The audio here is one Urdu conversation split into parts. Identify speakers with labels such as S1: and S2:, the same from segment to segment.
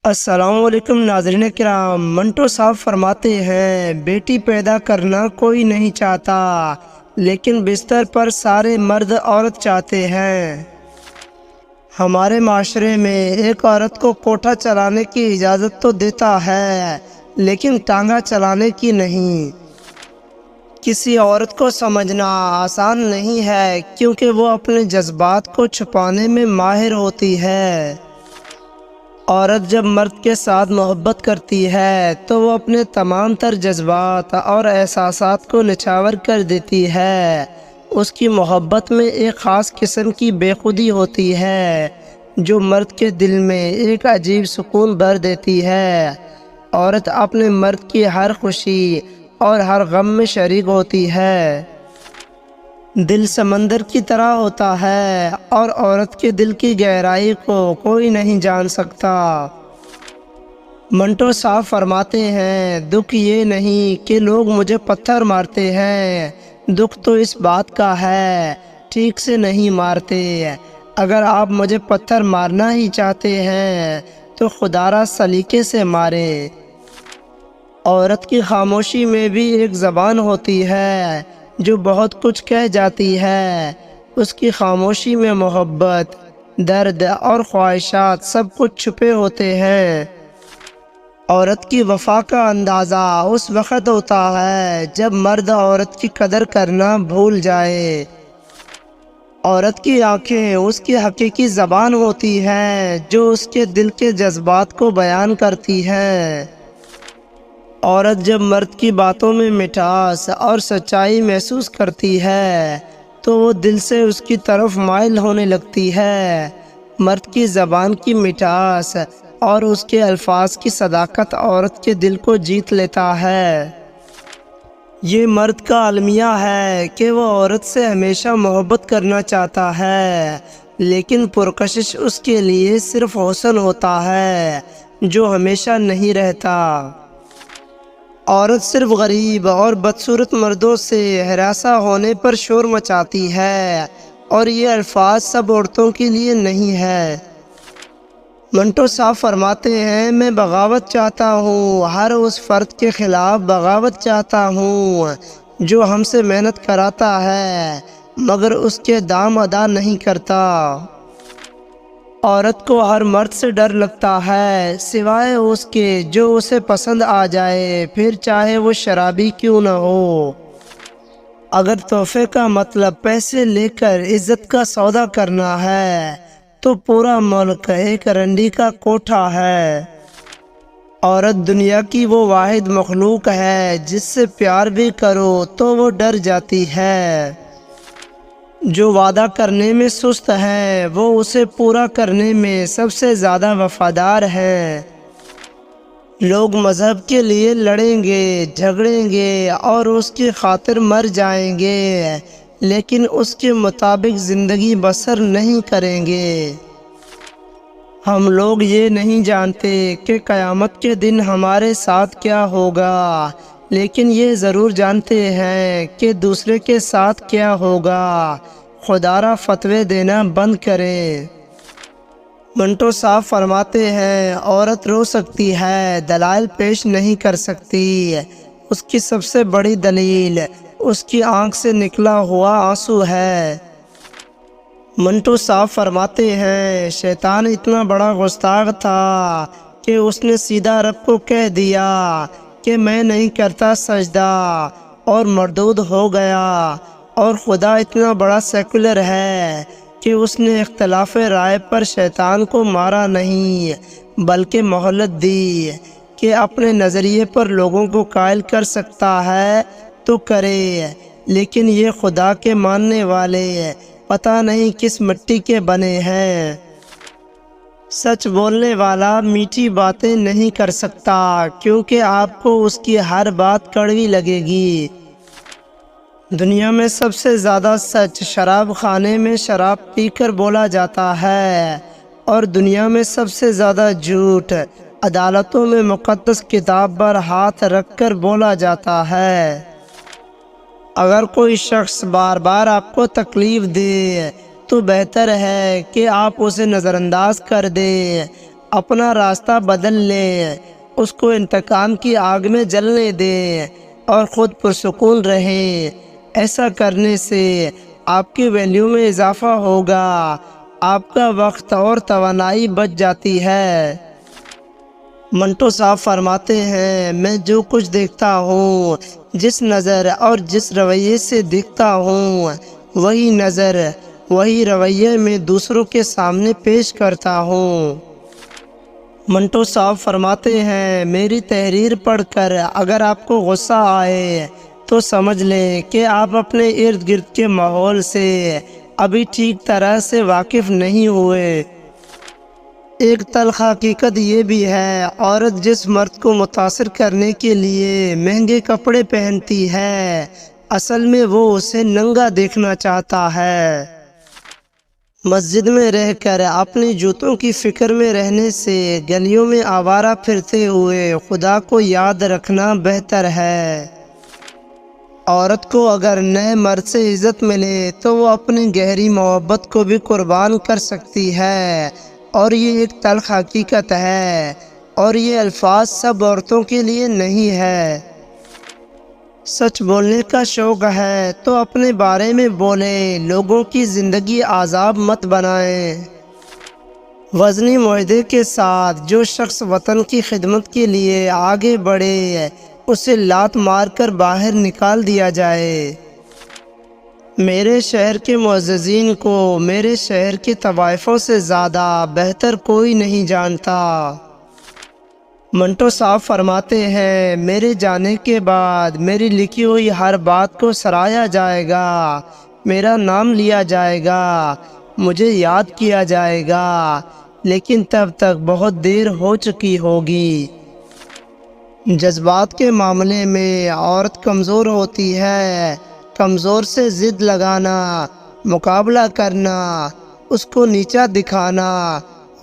S1: السلام علیکم ناظرین کرام، منٹو صاحب فرماتے ہیں بیٹی پیدا کرنا کوئی نہیں چاہتا، لیکن بستر پر سارے مرد عورت چاہتے ہیں۔ ہمارے معاشرے میں ایک عورت کو کوٹھا چلانے کی اجازت تو دیتا ہے، لیکن ٹانگا چلانے کی نہیں۔ کسی عورت کو سمجھنا آسان نہیں ہے، کیونکہ وہ اپنے جذبات کو چھپانے میں ماہر ہوتی ہے۔ عورت جب مرد کے ساتھ محبت کرتی ہے تو وہ اپنے تمام تر جذبات اور احساسات کو نچھاور کر دیتی ہے۔ اس کی محبت میں ایک خاص قسم کی بے خودی ہوتی ہے جو مرد کے دل میں ایک عجیب سکون بھر دیتی ہے۔ عورت اپنے مرد کی ہر خوشی اور ہر غم میں شریک ہوتی ہے۔ دل سمندر کی طرح ہوتا ہے اور عورت کے دل کی گہرائی کو کوئی نہیں جان سکتا۔ منٹو صاحب فرماتے ہیں دکھ یہ نہیں کہ لوگ مجھے پتھر مارتے ہیں، دکھ تو اس بات کا ہے ٹھیک سے نہیں مارتے۔ اگر آپ مجھے پتھر مارنا ہی چاہتے ہیں تو خدا را سلیقے سے ماریں۔ عورت کی خاموشی میں بھی ایک زبان ہوتی ہے جو بہت کچھ کہہ جاتی ہے۔ اس کی خاموشی میں محبت، درد اور خواہشات سب کچھ چھپے ہوتے ہیں۔ عورت کی وفا کا اندازہ اس وقت ہوتا ہے جب مرد عورت کی قدر کرنا بھول جائے۔ عورت کی آنکھیں اس کی حقیقی زبان ہوتی ہیں جو اس کے دل کے جذبات کو بیان کرتی ہیں۔ عورت جب مرد کی باتوں میں مٹھاس اور سچائی محسوس کرتی ہے تو وہ دل سے اس کی طرف مائل ہونے لگتی ہے۔ مرد کی زبان کی مٹھاس اور اس کے الفاظ کی صداقت عورت کے دل کو جیت لیتا ہے۔ یہ مرد کا المیہ ہے کہ وہ عورت سے ہمیشہ محبت کرنا چاہتا ہے، لیکن پرکشش اس کے لیے صرف حسن ہوتا ہے جو ہمیشہ نہیں رہتا۔ عورت صرف غریب اور بدصورت مردوں سے ہراساں ہونے پر شور مچاتی ہے، اور یہ الفاظ سب عورتوں کے لیے نہیں ہے۔ منٹو صاحب فرماتے ہیں میں بغاوت چاہتا ہوں، ہر اس فرد کے خلاف بغاوت چاہتا ہوں جو ہم سے محنت کراتا ہے مگر اس کے دام ادا نہیں کرتا۔ عورت کو ہر مرد سے ڈر لگتا ہے سوائے اس کے جو اسے پسند آ جائے، پھر چاہے وہ شرابی کیوں نہ ہو۔ اگر تحفے کا مطلب پیسے لے کر عزت کا سودا کرنا ہے تو پورا ملک ایک رنڈی کا کوٹھا ہے۔ عورت دنیا کی وہ واحد مخلوق ہے جس سے پیار بھی کرو تو وہ ڈر جاتی ہے۔ جو وعدہ کرنے میں سست ہے وہ اسے پورا کرنے میں سب سے زیادہ وفادار ہے۔ لوگ مذہب کے لیے لڑیں گے، جھگڑیں گے اور اس کی خاطر مر جائیں گے، لیکن اس کے مطابق زندگی بسر نہیں کریں گے۔ ہم لوگ یہ نہیں جانتے کہ قیامت کے دن ہمارے ساتھ کیا ہوگا، لیکن یہ ضرور جانتے ہیں کہ دوسرے کے ساتھ کیا ہوگا۔ خدا را فتوے دینا بند کریں۔ منٹو صاحب فرماتے ہیں عورت رو سکتی ہے، دلائل پیش نہیں کر سکتی۔ اس کی سب سے بڑی دلیل اس کی آنکھ سے نکلا ہوا آنسو ہے۔ منٹو صاحب فرماتے ہیں شیطان اتنا بڑا گستاخ تھا کہ اس نے سیدھا رب کو کہہ دیا کہ میں نہیں کرتا سجدہ، اور مردود ہو گیا۔ اور خدا اتنا بڑا سیکولر ہے کہ اس نے اختلاف رائے پر شیطان کو مارا نہیں بلکہ مہلت دی کہ اپنے نظریے پر لوگوں کو قائل کر سکتا ہے تو کرے، لیکن یہ خدا کے ماننے والے پتہ نہیں کس مٹی کے بنے ہیں۔ سچ بولنے والا میٹھی باتیں نہیں کر سکتا کیونکہ آپ کو اس کی ہر بات کڑوی لگے گی۔ دنیا میں سب سے زیادہ سچ شراب خانے میں شراب پی کر بولا جاتا ہے، اور دنیا میں سب سے زیادہ جھوٹ عدالتوں میں مقدس کتاب پر ہاتھ رکھ کر بولا جاتا ہے۔ اگر کوئی شخص بار بار آپ کو تکلیف دے تو بہتر ہے کہ آپ اسے نظر انداز کر دیں اپنا راستہ بدل لیں، اس کو انتقام کی آگ میں جلنے دیں اور خود پرسکون رہیں۔ ایسا کرنے سے آپ کی ویلیو میں اضافہ ہوگا، آپ کا وقت اور توانائی بچ جاتی ہے۔ منٹو صاحب فرماتے ہیں، میں جو کچھ دیکھتا ہوں، جس نظر اور جس رویے سے دیکھتا ہوں، وہی نظر وہی رویے میں دوسروں کے سامنے پیش کرتا ہوں۔ منٹو صاحب فرماتے ہیں، میری تحریر پڑھ کر اگر آپ کو غصہ آئے تو سمجھ لیں کہ آپ اپنے ارد گرد کے ماحول سے ابھی ٹھیک طرح سے واقف نہیں ہوئے۔ ایک تلخ حقیقت یہ بھی ہے، عورت جس مرد کو متاثر کرنے کے لیے مہنگے کپڑے پہنتی ہے، اصل میں وہ اسے ننگا دیکھنا چاہتا ہے۔ مسجد میں رہ کر اپنی جوتوں کی فکر میں رہنے سے گلیوں میں آوارہ پھرتے ہوئے خدا کو یاد رکھنا بہتر ہے۔ عورت کو اگر نئے مرد سے عزت ملے تو وہ اپنی گہری محبت کو بھی قربان کر سکتی ہے، اور یہ ایک تلخ حقیقت ہے، اور یہ الفاظ سب عورتوں کے لیے نہیں ہے۔ سچ بولنے کا شوق ہے تو اپنے بارے میں بولیں، لوگوں کی زندگی عذاب مت بنائیں۔ وزنی معاہدے کے ساتھ جو شخص وطن کی خدمت کے لیے آگے بڑھے، اسے لات مار کر باہر نکال دیا جائے۔ میرے شہر کے معززین کو میرے شہر کے طوائفوں سے زیادہ بہتر کوئی نہیں جانتا۔ منٹو صاحب فرماتے ہیں، میرے جانے کے بعد میری لکھی ہوئی ہر بات کو سرایا جائے گا، میرا نام لیا جائے گا، مجھے یاد کیا جائے گا، لیکن تب تک بہت دیر ہو چکی ہوگی۔ جذبات کے معاملے میں عورت کمزور ہوتی ہے، کمزور سے ضد لگانا، مقابلہ کرنا، اس کو نیچا دکھانا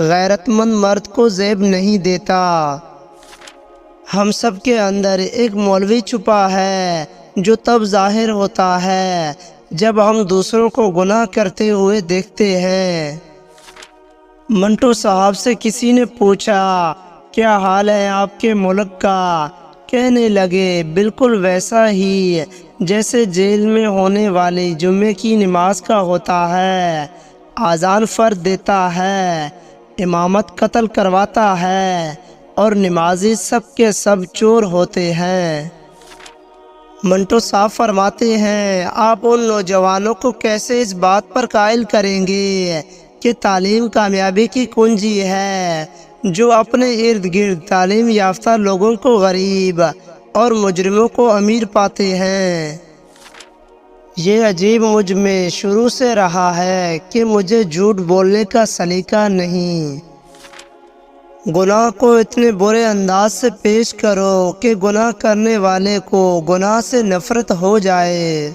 S1: غیرت مند مرد کو زیب نہیں دیتا۔ ہم سب کے اندر ایک مولوی چھپا ہے جو تب ظاہر ہوتا ہے جب ہم دوسروں کو گناہ کرتے ہوئے دیکھتے ہیں۔ منٹو صاحب سے کسی نے پوچھا، کیا حال ہے آپ کے ملک کا؟ کہنے لگے، بالکل ویسا ہی جیسے جیل میں ہونے والی جمعے کی نماز کا ہوتا ہے۔ اذان فرد دیتا ہے، امامت قتل کرواتا ہے، اور نمازی سب کے سب چور ہوتے ہیں۔ منٹو صاحب فرماتے ہیں، آپ ان نوجوانوں کو کیسے اس بات پر قائل کریں گے کہ تعلیم کامیابی کی کنجی ہے، جو اپنے ارد گرد تعلیم یافتہ لوگوں کو غریب اور مجرموں کو امیر پاتے ہیں۔ یہ عجیب مجھ میں شروع سے رہا ہے کہ مجھے جھوٹ بولنے کا سلیقہ نہیں۔ گناہ کو اتنے برے انداز سے پیش کرو کہ گناہ کرنے والے کو گناہ سے نفرت ہو جائے۔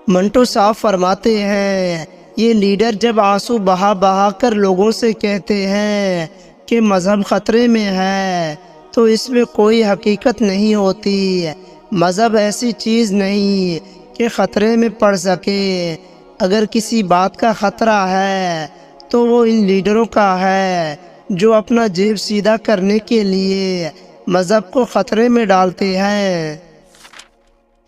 S1: منٹو صاحب فرماتے ہیں، یہ لیڈر جب آنسو بہا بہا کر لوگوں سے کہتے ہیں کہ مذہب خطرے میں ہے تو اس میں کوئی حقیقت نہیں ہوتی۔ مذہب ایسی چیز نہیں کہ خطرے میں پڑ سکے۔ اگر کسی بات کا خطرہ ہے تو وہ ان لیڈروں کا ہے جو اپنا جیب سیدھا کرنے کے لیے مذہب کو خطرے میں ڈالتے ہیں۔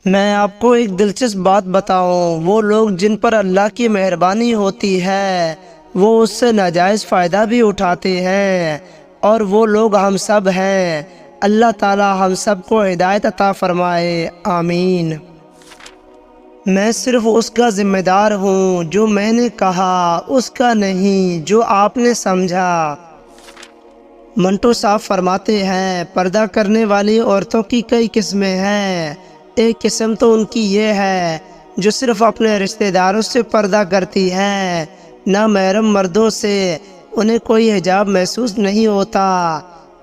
S1: میں آپ کو ایک دلچسپ بات بتاؤں، وہ لوگ جن پر اللہ کی مہربانی ہوتی ہے وہ اس سے ناجائز فائدہ بھی اٹھاتے ہیں، اور وہ لوگ ہم سب ہیں۔ اللہ تعالی ہم سب کو ہدایت عطا فرمائے، آمین۔ میں صرف اس کا ذمہ دار ہوں جو میں نے کہا، اس کا نہیں جو آپ نے سمجھا۔ منٹو صاحب فرماتے ہیں، پردہ کرنے والی عورتوں کی کئی قسمیں ہیں۔ ایک قسم تو ان کی یہ ہے جو صرف اپنے رشتہ داروں سے پردہ کرتی ہے، نہ محرم مردوں سے انہیں کوئی حجاب محسوس نہیں ہوتا۔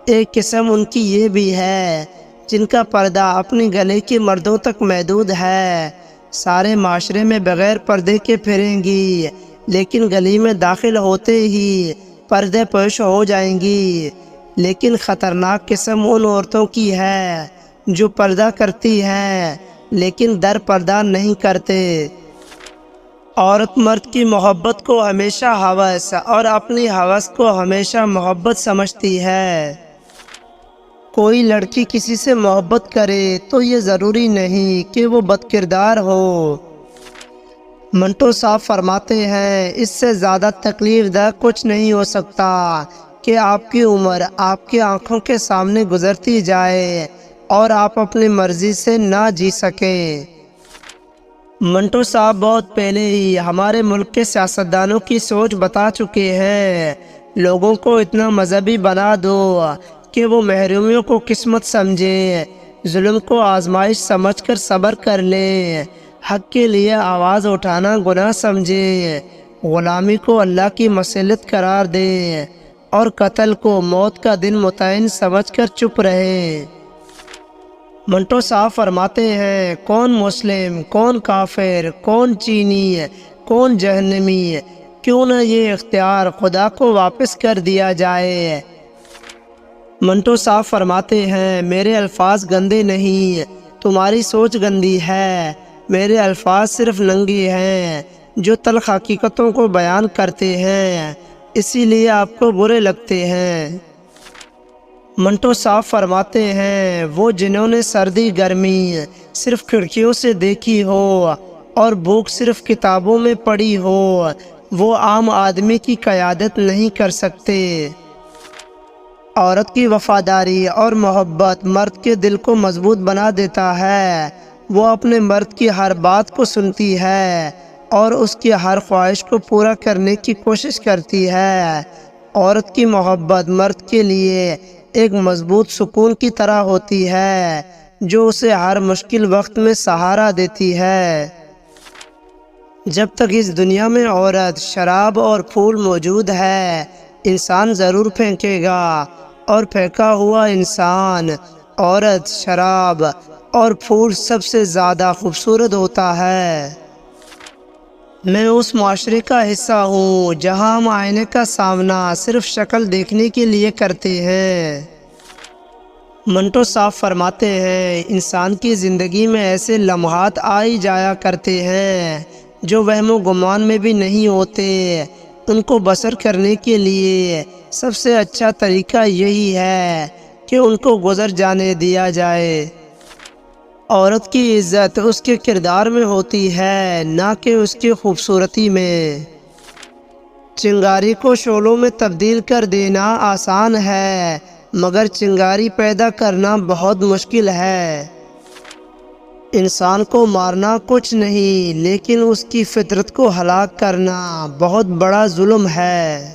S1: ایک قسم ان کی یہ بھی ہے جن کا پردہ اپنی گلے کے مردوں تک محدود ہے، سارے معاشرے میں بغیر پردے کے پھریں گی، لیکن گلی میں داخل ہوتے ہی پردے پوش ہو جائیں گی۔ لیکن خطرناک قسم ان عورتوں کی ہے جو پردہ کرتی ہیں لیکن در پردہ نہیں کرتے۔ عورت مرد کی محبت کو ہمیشہ ہوس اور اپنی ہوس کو ہمیشہ محبت سمجھتی ہے۔ کوئی لڑکی کسی سے محبت کرے تو یہ ضروری نہیں کہ وہ بد کردار ہو۔ منٹو صاحب فرماتے ہیں اس سے زیادہ تکلیف دہ کچھ نہیں ہو سکتا کہ آپ کی عمر آپ کی آنکھوں کے سامنے گزرتی جائے اور آپ اپنی مرضی سے نہ جی سکیں۔ منٹو صاحب بہت پہلے ہی ہمارے ملک کے سیاستدانوں کی سوچ بتا چکے ہیں۔ لوگوں کو اتنا مذہبی بنا دو کہ وہ محرومیوں کو قسمت سمجھیں، ظلم کو آزمائش سمجھ کر صبر کر لیں، حق کے لیے آواز اٹھانا گناہ سمجھیں، غلامی کو اللہ کی مصلحت قرار دیں اور قتل کو موت کا دن متعین سمجھ کر چپ رہیں۔ منٹو صاحب فرماتے ہیں کون مسلم، کون کافر، کون چینی، کون جہنمی، کیوں نہ یہ اختیار خدا کو واپس کر دیا جائے۔ منٹو صاحب فرماتے ہیں میرے الفاظ گندے نہیں، تمہاری سوچ گندی ہے۔ میرے الفاظ صرف ننگی ہیں جو تلخ حقیقتوں کو بیان کرتے ہیں، اسی لیے آپ کو برے لگتے ہیں۔ منٹو صاحب فرماتے ہیں وہ جنہوں نے سردی گرمی صرف کھڑکیوں سے دیکھی ہو اور بھوک صرف کتابوں میں پڑھی ہو، وہ عام آدمی کی قیادت نہیں کر سکتے۔ عورت کی وفاداری اور محبت مرد کے دل کو مضبوط بنا دیتا ہے۔ وہ اپنے مرد کی ہر بات کو سنتی ہے اور اس کی ہر خواہش کو پورا کرنے کی کوشش کرتی ہے۔ عورت کی محبت مرد کے لیے ایک مضبوط سکون کی طرح ہوتی ہے جو اسے ہر مشکل وقت میں سہارا دیتی ہے۔ جب تک اس دنیا میں عورت، شراب اور پھول موجود ہے، انسان ضرور پھینکے گا، اور پھینکا ہوا انسان، عورت، شراب اور پھول سب سے زیادہ خوبصورت ہوتا ہے۔ میں اس معاشرے کا حصہ ہوں جہاں ہم آئینے کا سامنا صرف شکل دیکھنے کے لیے کرتے ہیں۔ منٹو صاحب فرماتے ہیں انسان کی زندگی میں ایسے لمحات آئی جایا کرتے ہیں جو وہم و گمان میں بھی نہیں ہوتے۔ ان کو بسر کرنے کے لیے سب سے اچھا طریقہ یہی ہے کہ ان کو گزر جانے دیا جائے۔ عورت کی عزت اس کے کردار میں ہوتی ہے، نہ کہ اس کی خوبصورتی میں۔ چنگاری کو شعلوں میں تبدیل کر دینا آسان ہے، مگر چنگاری پیدا کرنا بہت مشکل ہے۔ انسان کو مارنا کچھ نہیں، لیکن اس کی فطرت کو ہلاک کرنا بہت بڑا ظلم ہے۔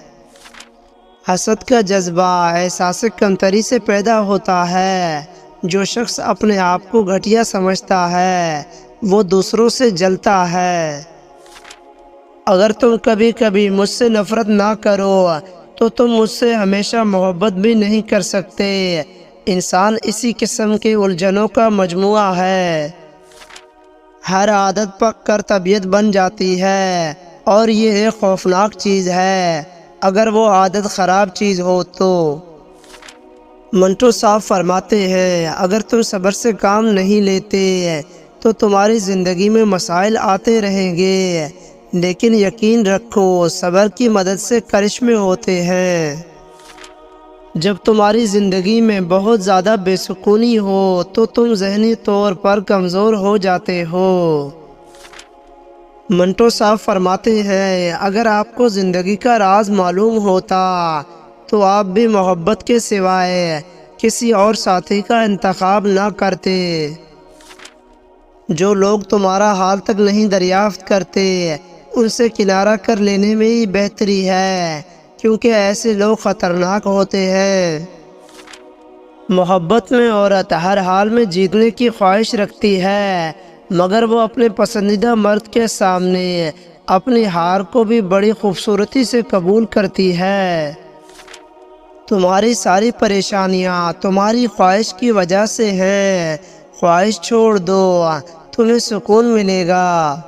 S1: حسد کا جذبہ احساس کمتری سے پیدا ہوتا ہے۔ جو شخص اپنے آپ کو گھٹیا سمجھتا ہے وہ دوسروں سے جلتا ہے۔ اگر تم کبھی کبھی مجھ سے نفرت نہ کرو تو تم مجھ سے ہمیشہ محبت بھی نہیں کر سکتے۔ انسان اسی قسم کے الجھنوں کا مجموعہ ہے۔ ہر عادت پک کر طبیعت بن جاتی ہے اور یہ ایک خوفناک چیز ہے اگر وہ عادت خراب چیز ہو تو۔ منٹو صاحب فرماتے ہیں اگر تم صبر سے کام نہیں لیتے تو تمہاری زندگی میں مسائل آتے رہیں گے، لیکن یقین رکھو صبر کی مدد سے کرشمے ہوتے ہیں۔ جب تمہاری زندگی میں بہت زیادہ بے سکونی ہو تو تم ذہنی طور پر کمزور ہو جاتے ہو۔ منٹو صاحب فرماتے ہیں اگر آپ کو زندگی کا راز معلوم ہوتا تو آپ بھی محبت کے سوائے کسی اور ساتھی کا انتخاب نہ کرتے۔ جو لوگ تمہارا حال تک نہیں دریافت کرتے ان سے کنارہ کر لینے میں ہی بہتری ہے، کیونکہ ایسے لوگ خطرناک ہوتے ہیں۔ محبت میں عورت ہر حال میں جیتنے کی خواہش رکھتی ہے، مگر وہ اپنے پسندیدہ مرد کے سامنے اپنی ہار کو بھی بڑی خوبصورتی سے قبول کرتی ہے۔ تمہاری ساری پریشانیاں تمہاری خواہش کی وجہ سے ہیں، خواہش چھوڑ دو، تمہیں سکون ملے گا۔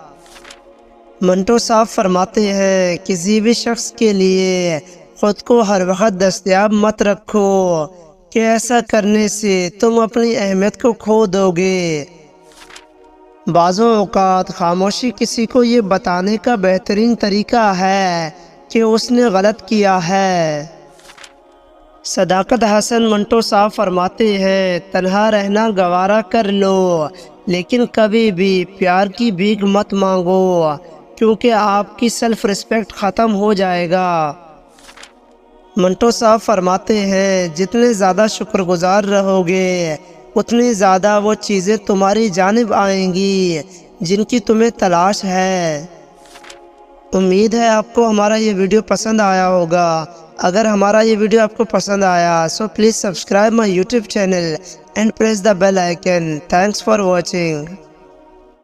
S1: منٹو صاحب فرماتے ہیں کسی بھی شخص کے لیے خود کو ہر وقت دستیاب مت رکھو کہ ایسا کرنے سے تم اپنی اہمیت کو کھو دو گے۔ بعض اوقات خاموشی کسی کو یہ بتانے کا بہترین طریقہ ہے کہ اس نے غلط کیا ہے۔ صداقت حسن منٹو صاحب فرماتے ہیں، تنہا رہنا گوارا کر لو لیکن کبھی بھی پیار کی بھیک مت مانگو، کیونکہ آپ کی سیلف ریسپیکٹ ختم ہو جائے گا۔ منٹو صاحب فرماتے ہیں، جتنے زیادہ شکر گزار رہو گے اتنی زیادہ وہ چیزیں تمہاری جانب آئیں گی جن کی تمہیں تلاش ہے۔ امید ہے آپ کو ہمارا یہ ویڈیو پسند آیا ہوگا۔ اگر ہمارا یہ ویڈیو آپ کو پسند آیا so please subscribe my YouTube channel and press the bell icon. Thanks for watching.